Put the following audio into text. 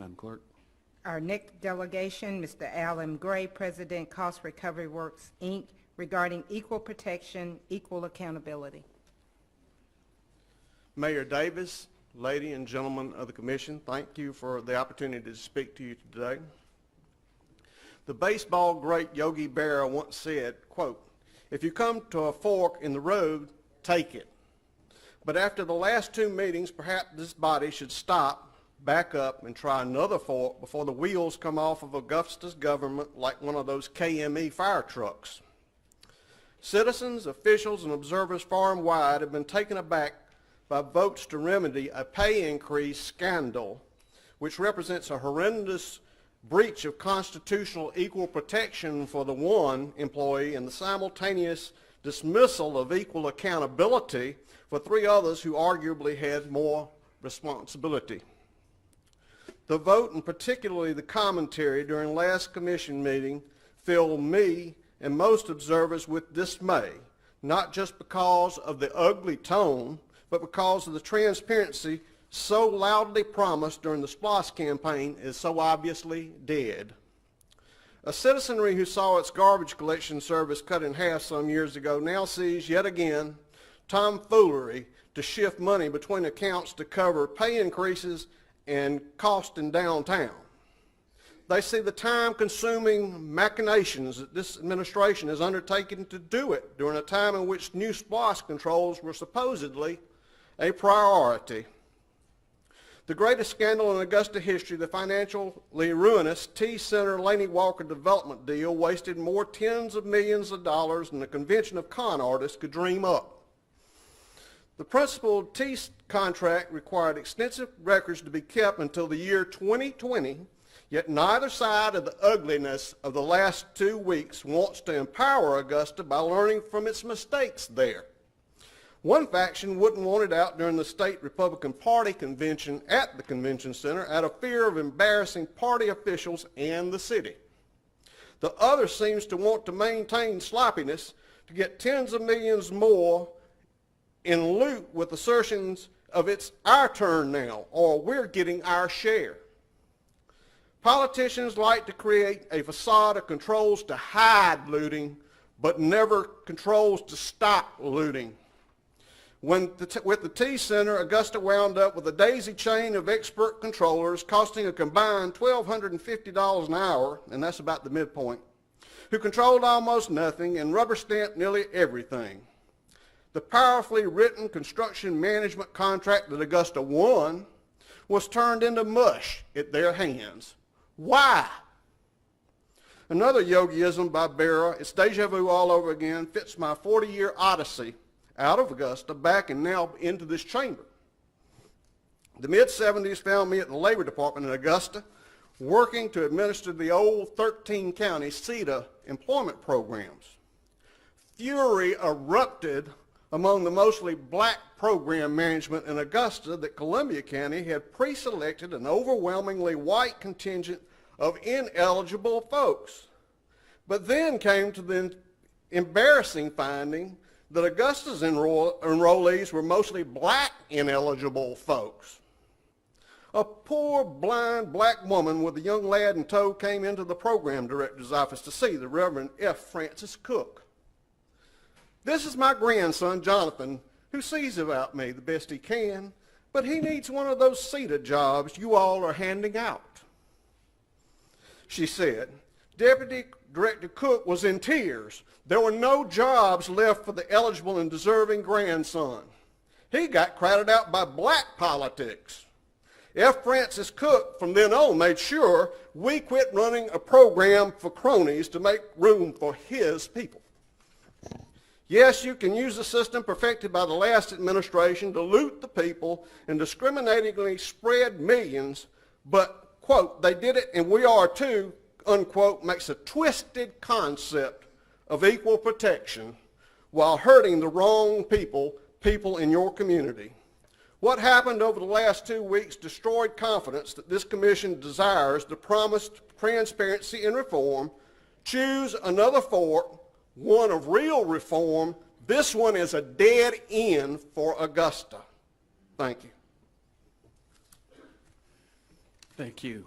Madam Clerk. Our next delegation, Mr. Alan Gray, President, Cost Recovery Works, Inc., regarding equal protection, equal accountability. Mayor Davis, lady and gentlemen of the commission, thank you for the opportunity to speak to you today. The baseball great Yogi Berra once said, quote, "If you come to a fork in the road, take it. But after the last two meetings, perhaps this body should stop, back up, and try another fork before the wheels come off of Augusta's government like one of those KME fire trucks." Citizens, officials, and observers far and wide have been taken aback by votes to remedy a pay increase scandal, which represents a horrendous breach of constitutional equal protection for the one employee and the simultaneous dismissal of equal accountability for three others who arguably had more responsibility. The vote, and particularly the commentary during last commission meeting, filled me and most observers with dismay, not just because of the ugly tone, but because of the transparency so loudly promised during the SPLOST campaign is so obviously dead. A citizenry who saw its garbage collection service cut in half some years ago now sees yet again tomfoolery to shift money between accounts to cover pay increases and cost in downtown. They see the time-consuming machinations that this administration has undertaken to do it during a time in which new SPLOST controls were supposedly a priority. The greatest scandal in Augusta history, the financially ruinous T Center Laney Walker development deal, wasted more tens of millions of dollars than a convention of con artists could dream up. The principal T contract required extensive records to be kept until the year 2020, yet neither side of the ugliness of the last 2 weeks wants to empower Augusta by learning from its mistakes there. One faction wouldn't want it out during the state Republican Party convention at the convention center out of fear of embarrassing party officials and the city. The other seems to want to maintain sloppiness to get tens of millions more in loot with assertions of it's our turn now or we're getting our share. Politicians like to create a facade of controls to hide looting, but never controls to stop looting. With the T Center, Augusta wound up with a daisy chain of expert controllers costing a combined $1,250 an hour, and that's about the midpoint, who controlled almost nothing and rubber-stamped nearly everything. The powerfully written construction management contract that Augusta won was turned into mush at their hands. Why? Another yogiism by Berra, it's deja vu all over again, fits my 40-year odyssey out of Augusta, back and now into this chamber. The mid-'70s found me at the Labor Department in Augusta, working to administer the old 13-county CETA employment programs. Fury erupted among the mostly black program management in Augusta that Columbia County had pre-selected an overwhelmingly white contingent of ineligible folks. But then came to the embarrassing finding that Augusta's enrollees were mostly black ineligible folks. A poor, blind black woman with a young lad in tow came into the program director's office to see the Reverend F. Francis Cook. "This is my grandson, Jonathan, who sees about me the best he can, but he needs one of those CETA jobs you all are handing out," she said. Deputy Director Cook was in tears. There were no jobs left for the eligible and deserving grandson. He got crowded out by black politics. F. Francis Cook, from then on, made sure we quit running a program for cronies to make room for his people. Yes, you can use the system perfected by the last administration to loot the people and discriminatingly spread millions, but, quote, they did it and we are too, unquote, makes a twisted concept of equal protection while hurting the wrong people in your community. What happened over the last 2 weeks destroyed confidence that this commission desires the promised transparency and reform. Choose another fork, one of real reform. This one is a dead end for Augusta. Thank you. Thank you.